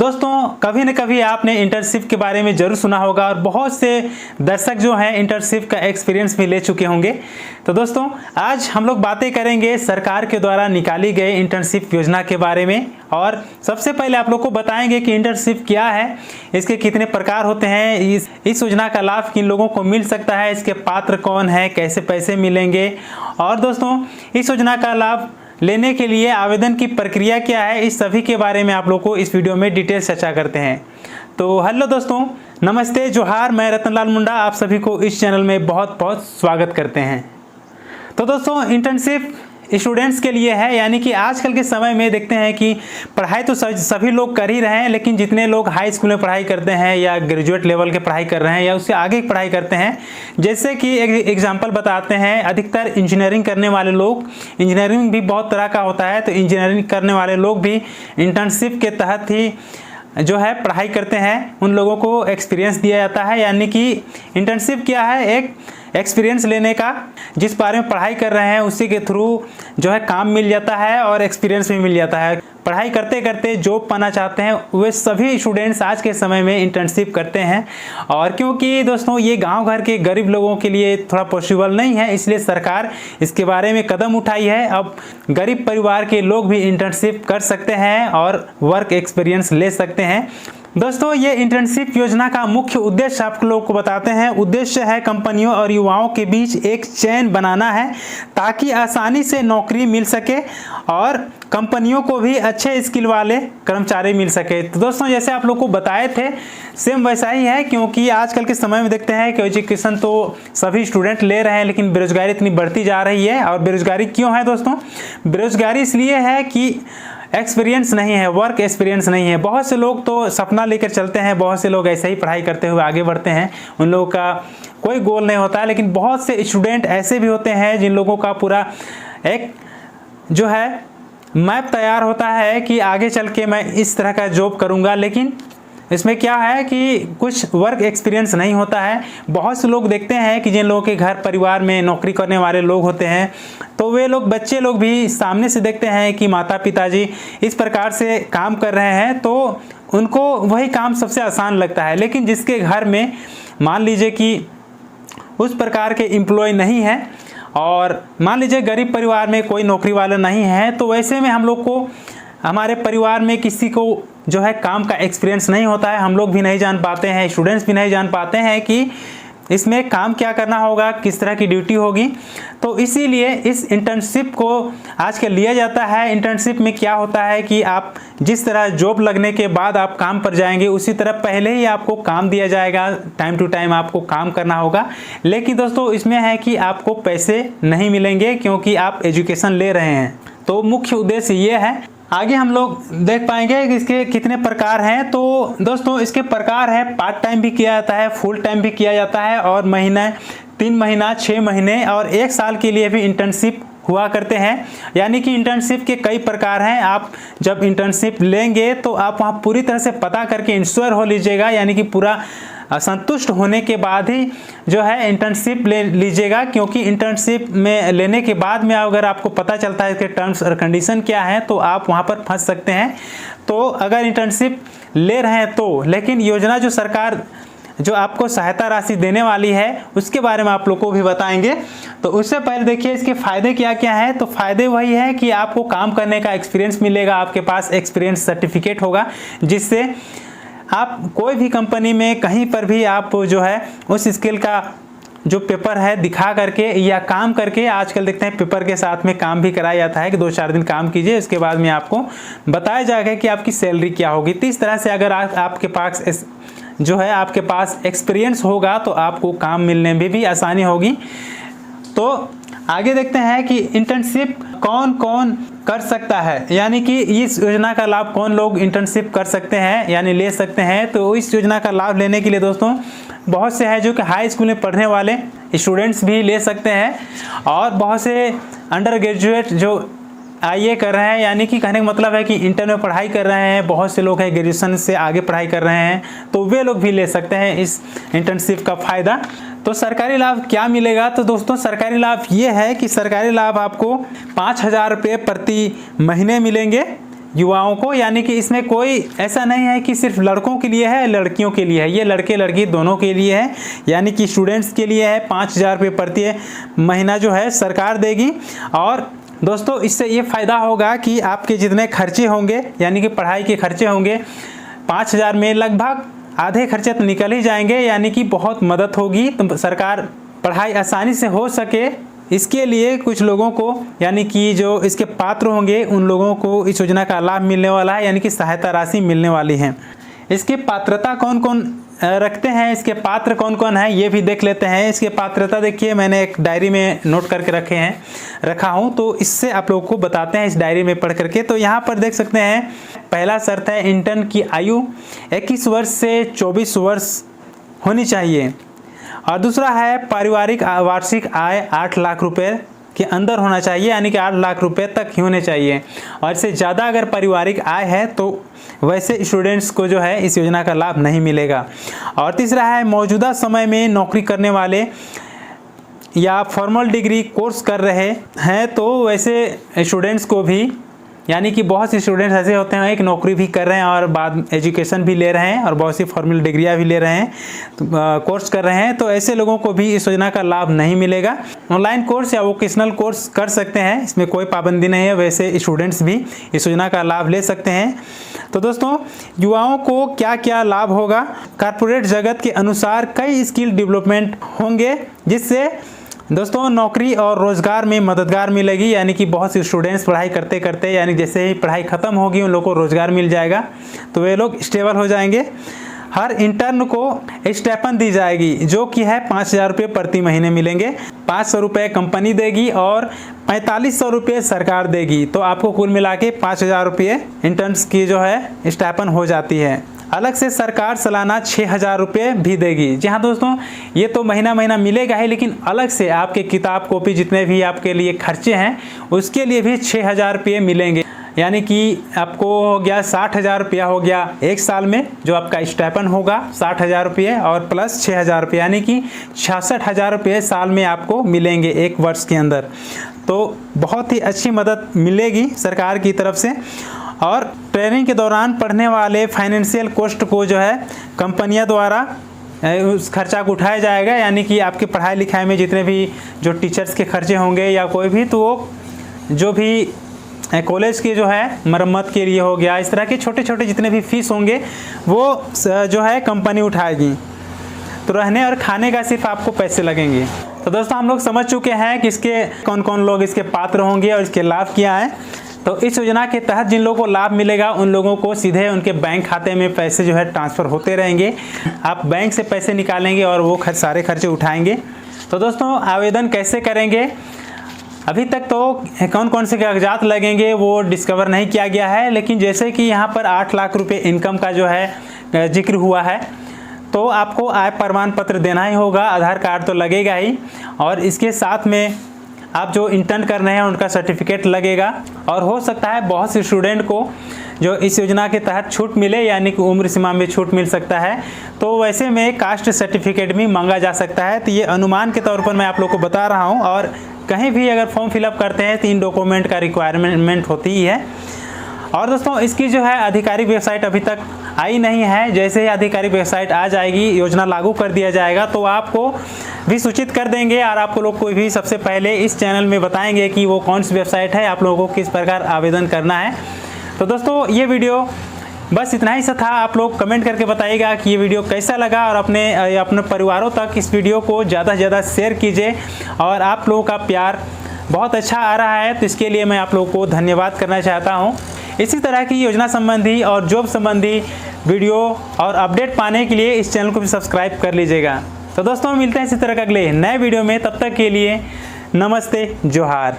दोस्तों कभी न कभी आपने इंटर्नशिप के बारे में ज़रूर सुना होगा और बहुत से दर्शक जो हैं इंटर्नशिप का एक्सपीरियंस भी ले चुके होंगे। तो दोस्तों आज हम लोग बातें करेंगे सरकार के द्वारा निकाली गई इंटर्नशिप योजना के बारे में। और सबसे पहले आप लोग को बताएंगे कि इंटर्नशिप क्या है, इसके कितने प्रकार होते हैं, इस योजना का लाभ किन लोगों को मिल सकता है, इसके पात्र कौन है, कैसे पैसे मिलेंगे। और दोस्तों इस योजना का लाभ लेने के लिए आवेदन की प्रक्रिया क्या है, इस सभी के बारे में आप लोग को इस वीडियो में डिटेल चर्चा करते हैं। तो हेलो दोस्तों, नमस्ते, जोहार, मैं रतनलाल मुंडा आप सभी को इस चैनल में बहुत बहुत स्वागत करते हैं। तो दोस्तों इंटर्नशिप स्टूडेंट्स के लिए है, यानी कि आजकल के समय में देखते हैं कि पढ़ाई तो सभी लोग कर ही रहे हैं, लेकिन जितने लोग हाई स्कूल में पढ़ाई करते हैं या ग्रेजुएट लेवल के पढ़ाई कर रहे हैं या उससे आगे की पढ़ाई करते हैं, जैसे कि एक एग्जांपल बताते हैं, अधिकतर इंजीनियरिंग करने वाले लोग, इंजीनियरिंग भी बहुत तरह का होता है, तो इंजीनियरिंग करने वाले लोग भी इंटर्नशिप के तहत ही जो है पढ़ाई करते हैं, उन लोगों को एक्सपीरियंस दिया जाता है। यानी कि इंटर्नशिप क्या है, एक एक्सपीरियंस लेने का, जिस बारे में पढ़ाई कर रहे हैं उसी के थ्रू जो है काम मिल जाता है और एक्सपीरियंस भी मिल जाता है। पढ़ाई करते करते जॉब पाना चाहते हैं वे सभी स्टूडेंट्स आज के समय में इंटर्नशिप करते हैं। और क्योंकि दोस्तों ये गांव घर के गरीब लोगों के लिए थोड़ा पॉसिबल नहीं है, इसलिए सरकार इसके बारे में कदम उठाई है। अब गरीब परिवार के लोग भी इंटर्नशिप कर सकते हैं और वर्क एक्सपीरियंस ले सकते हैं। दोस्तों ये इंटर्नशिप योजना का मुख्य उद्देश्य आप लोगों को बताते हैं। उद्देश्य है कंपनियों और युवाओं के बीच एक चेन बनाना है ताकि आसानी से नौकरी मिल सके और कंपनियों को भी अच्छे स्किल वाले कर्मचारी मिल सके। तो दोस्तों जैसे आप लोग को बताए थे सेम वैसा ही है, क्योंकि आजकल के समय में देखते हैं कि एजुकेशन तो सभी स्टूडेंट ले रहे हैं, लेकिन बेरोजगारी इतनी बढ़ती जा रही है। और बेरोजगारी क्यों है दोस्तों? बेरोजगारी इसलिए है कि एक्सपीरियंस नहीं है, वर्क एक्सपीरियंस नहीं है। बहुत से लोग तो सपना लेकर चलते हैं, बहुत से लोग ऐसे ही पढ़ाई करते हुए आगे बढ़ते हैं, उन लोगों का कोई गोल नहीं होता है। लेकिन बहुत से स्टूडेंट ऐसे भी होते हैं जिन लोगों का पूरा एक जो है मैप तैयार होता है कि आगे चल के मैं इस तरह का जॉब करूंगा, लेकिन इसमें क्या है कि कुछ वर्क एक्सपीरियंस नहीं होता है। बहुत से लोग देखते हैं कि जिन लोगों के घर परिवार में नौकरी करने वाले लोग होते हैं, तो वे लोग बच्चे लोग भी सामने से देखते हैं कि माता पिताजी इस प्रकार से काम कर रहे हैं, तो उनको वही काम सबसे आसान लगता है। लेकिन जिसके घर में मान लीजिए कि उस प्रकार के एम्प्लॉय नहीं है और मान लीजिए गरीब परिवार में कोई नौकरी वाला नहीं है, तो वैसे में हम लोग को हमारे परिवार में किसी को जो है काम का एक्सपीरियंस नहीं होता है, हम लोग भी नहीं जान पाते हैं, स्टूडेंट्स भी नहीं जान पाते हैं कि इसमें काम क्या करना होगा, किस तरह की ड्यूटी होगी। तो इसीलिए इस इंटर्नशिप को आजकल लिया जाता है। इंटर्नशिप में क्या होता है कि आप जिस तरह जॉब लगने के बाद आप काम पर जाएंगे, उसी तरह पहले ही आपको काम दिया जाएगा, टाइम टू टाइम आपको काम करना होगा। लेकिन दोस्तों इसमें है कि आपको पैसे नहीं मिलेंगे क्योंकि आप एजुकेशन ले रहे हैं। तो मुख्य उद्देश्य ये है। आगे हम लोग देख पाएंगे कि इसके कितने प्रकार हैं। तो दोस्तों इसके प्रकार है, पार्ट टाइम भी किया जाता है, फुल टाइम भी किया जाता है, और महीना 3 महीना 6 महीने और 1 साल के लिए भी इंटर्नशिप हुआ करते हैं। यानी कि इंटर्नशिप के कई प्रकार हैं। आप जब इंटर्नशिप लेंगे तो आप वहाँ पूरी तरह से पता करके इंश्योर हो लीजिएगा, यानी कि पूरा संतुष्ट होने के बाद ही जो है इंटर्नशिप ले लीजिएगा। क्योंकि इंटर्नशिप में लेने के बाद में अगर आपको पता चलता है कि टर्म्स और कंडीशन क्या है, तो आप वहाँ पर फंस सकते हैं। तो अगर इंटर्नशिप ले रहे हैं तो, लेकिन योजना जो सरकार जो आपको सहायता राशि देने वाली है उसके बारे में आप लोग को भी बताएंगे। तो उससे पहले देखिए इसके फ़ायदे क्या क्या हैं। तो फ़ायदे वही है कि आपको काम करने का एक्सपीरियंस मिलेगा, आपके पास एक्सपीरियंस सर्टिफिकेट होगा, जिससे आप कोई भी कंपनी में कहीं पर भी आप जो है उस स्किल का जो पेपर है दिखा करके या काम करके, आजकल देखते हैं पेपर के साथ में काम भी कराया जाता है कि 2-4 दिन काम कीजिए, उसके बाद में आपको बताया जाएगा कि आपकी सैलरी क्या होगी। तो इस तरह से अगर आपके पास जो है आपके पास एक्सपीरियंस होगा तो आपको काम मिलने में भी आसानी होगी। तो आगे देखते हैं कि इंटर्नशिप कौन कौन कर सकता है, यानी कि इस योजना का लाभ कौन लोग इंटर्नशिप कर सकते हैं यानी ले सकते हैं। तो इस योजना का लाभ लेने के लिए दोस्तों बहुत से हैं जो कि हाई स्कूल में पढ़ने वाले स्टूडेंट्स भी ले सकते हैं, और बहुत से अंडर ग्रेजुएट जो आईए कर रहे हैं, यानी कि कहने का मतलब है कि इंटर में पढ़ाई कर रहे हैं, बहुत से लोग हैं ग्रेजुएशन से आगे पढ़ाई कर रहे हैं, तो वे लोग भी ले सकते हैं इस इंटर्नशिप का फ़ायदा। तो सरकारी लाभ क्या मिलेगा? तो दोस्तों सरकारी लाभ ये है कि सरकारी लाभ आपको 5,000 रुपये प्रति महीने मिलेंगे, युवाओं को, यानी कि इसमें कोई ऐसा नहीं है कि सिर्फ लड़कों के लिए है, लड़कियों के लिए है, ये लड़के लड़की दोनों के लिए है। यानी कि स्टूडेंट्स के लिए है। 5,000 रुपये प्रति महीना जो है सरकार देगी। और दोस्तों इससे ये फ़ायदा होगा कि आपके जितने खर्चे होंगे, यानी कि पढ़ाई के खर्चे होंगे, 5,000 में लगभग आधे खर्चे तो निकल ही जाएंगे, यानी कि बहुत मदद होगी। तो सरकार पढ़ाई आसानी से हो सके, इसके लिए कुछ लोगों को, यानी कि जो इसके पात्र होंगे उन लोगों को इस योजना का लाभ मिलने वाला है, यानी कि सहायता राशि मिलने वाली है। इसकी पात्रता कौन कौन रखते हैं, इसके पात्र कौन कौन है, ये भी देख लेते हैं। इसके पात्रता देखिए, मैंने एक डायरी में नोट करके रखा हूँ, तो इससे आप लोगों को बताते हैं इस डायरी में पढ़ करके। तो यहाँ पर देख सकते हैं, पहला शर्त है इंटर्न की आयु 21 वर्ष से 24 वर्ष होनी चाहिए। और दूसरा है पारिवारिक वार्षिक आय 8 लाख रुपए के अंदर होना चाहिए, यानी कि 8 लाख रुपए तक ही होने चाहिए। और इससे ज़्यादा अगर पारिवारिक आय है तो वैसे स्टूडेंट्स को जो है इस योजना का लाभ नहीं मिलेगा। और तीसरा है मौजूदा समय में नौकरी करने वाले या फॉर्मल डिग्री कोर्स कर रहे हैं, तो वैसे स्टूडेंट्स को भी, यानी कि बहुत से स्टूडेंट्स ऐसे होते हैं एक नौकरी भी कर रहे हैं और बाद एजुकेशन भी ले रहे हैं और बहुत सी फॉर्मल डिग्रियां भी ले रहे हैं, कोर्स कर रहे हैं, तो ऐसे लोगों को भी इस योजना का लाभ नहीं मिलेगा। ऑनलाइन कोर्स या वोकेशनल कोर्स कर सकते हैं, इसमें कोई पाबंदी नहीं है, वैसे स्टूडेंट्स भी इस योजना का लाभ ले सकते हैं। तो दोस्तों युवाओं को क्या क्या लाभ होगा, कारपोरेट जगत के अनुसार कई स्किल डेवलपमेंट होंगे, जिससे दोस्तों नौकरी और रोज़गार में मददगार मिलेगी। यानी कि बहुत से स्टूडेंट्स पढ़ाई करते करते, यानी जैसे ही पढ़ाई ख़त्म होगी उन लोगों को रोज़गार मिल जाएगा, तो वे लोग स्टेबल हो जाएंगे। हर इंटर्न को स्टाइपेंड दी जाएगी, जो कि है 5,000 रुपये प्रति महीने मिलेंगे। 500 रुपये कंपनी देगी और 4500 रुपये सरकार देगी, तो आपको कुल मिला के 5,000 रुपये इंटर्न्स की जो है स्टाइपेंड हो जाती है। अलग से सरकार सालाना 6,000 रुपये भी देगी। जी हाँ दोस्तों, ये तो महीना महीना मिलेगा ही, लेकिन अलग से आपके किताब कॉपी जितने भी आपके लिए खर्चे हैं उसके लिए भी 6,000 रुपये मिलेंगे। यानी कि आपको हो गया 60,000 रुपया हो गया एक साल में, जो आपका स्टाइपेंड होगा 60,000 रुपये और प्लस 6,000 रुपये, यानी कि 66,000 रुपये साल में आपको मिलेंगे एक वर्ष के अंदर। तो बहुत ही अच्छी मदद मिलेगी सरकार की तरफ से। और ट्रेनिंग के दौरान पढ़ने वाले फाइनेंशियल कॉस्ट को जो है कंपनियां द्वारा उस खर्चा को उठाया जाएगा, यानी कि आपकी पढ़ाई लिखाई में जितने भी जो टीचर्स के खर्चे होंगे या कोई भी, तो वो जो भी कॉलेज के जो है मरम्मत के लिए हो गया, इस तरह के छोटे छोटे जितने भी फीस होंगे वो जो है कंपनी उठाएगी। तो रहने और खाने का सिर्फ आपको पैसे लगेंगे। तो दोस्तों हम लोग समझ चुके हैं कि इसके कौन कौन लोग इसके पात्र होंगे और इसके लाभ क्या है। तो इस योजना के तहत जिन लोगों को लाभ मिलेगा उन लोगों को सीधे उनके बैंक खाते में पैसे जो है ट्रांसफ़र होते रहेंगे। आप बैंक से पैसे निकालेंगे और वो सारे खर्चे उठाएंगे। तो दोस्तों आवेदन कैसे करेंगे, अभी तक तो कौन कौन से कागजात लगेंगे वो डिस्कवर नहीं किया गया है, लेकिन जैसे कि यहाँ पर 8 लाख रुपये इनकम का जो है जिक्र हुआ है, तो आपको आय प्रमाण पत्र देना ही होगा, आधार कार्ड तो लगेगा ही, और इसके साथ में आप जो इंटर्न कर रहे हैं उनका सर्टिफिकेट लगेगा। और हो सकता है बहुत से स्टूडेंट को जो इस योजना के तहत छूट मिले, यानी कि उम्र सीमा में छूट मिल सकता है, तो वैसे में कास्ट सर्टिफिकेट भी मांगा जा सकता है। तो ये अनुमान के तौर पर मैं आप लोग को बता रहा हूँ, और कहीं भी अगर फॉर्म फिलअप करते हैं तो इन डॉक्यूमेंट का रिक्वायरमेंट होती ही है। और दोस्तों इसकी जो है आधिकारिक वेबसाइट अभी तक आई नहीं है, जैसे ही आधिकारिक वेबसाइट आ जाएगी, योजना लागू कर दिया जाएगा, तो आपको भी सूचित कर देंगे और आपको लोग को भी सबसे पहले इस चैनल में बताएंगे कि वो कौन सी वेबसाइट है, आप लोगों को किस प्रकार आवेदन करना है। तो दोस्तों ये वीडियो बस इतना ही सा था। आप लोग कमेंट करके बताइएगा कि ये वीडियो कैसा लगा, और अपने परिवारों तक इस वीडियो को ज़्यादा से ज़्यादा शेयर कीजिए। और आप लोगों का प्यार बहुत अच्छा आ रहा है, तो इसके लिए मैं आप लोगों को धन्यवाद करना चाहता हूँ। इसी तरह की योजना संबंधी और जॉब संबंधी वीडियो और अपडेट पाने के लिए इस चैनल को भी सब्सक्राइब कर लीजिएगा। तो दोस्तों मिलते हैं इसी तरह के अगले नए वीडियो में, तब तक के लिए नमस्ते, जोहार।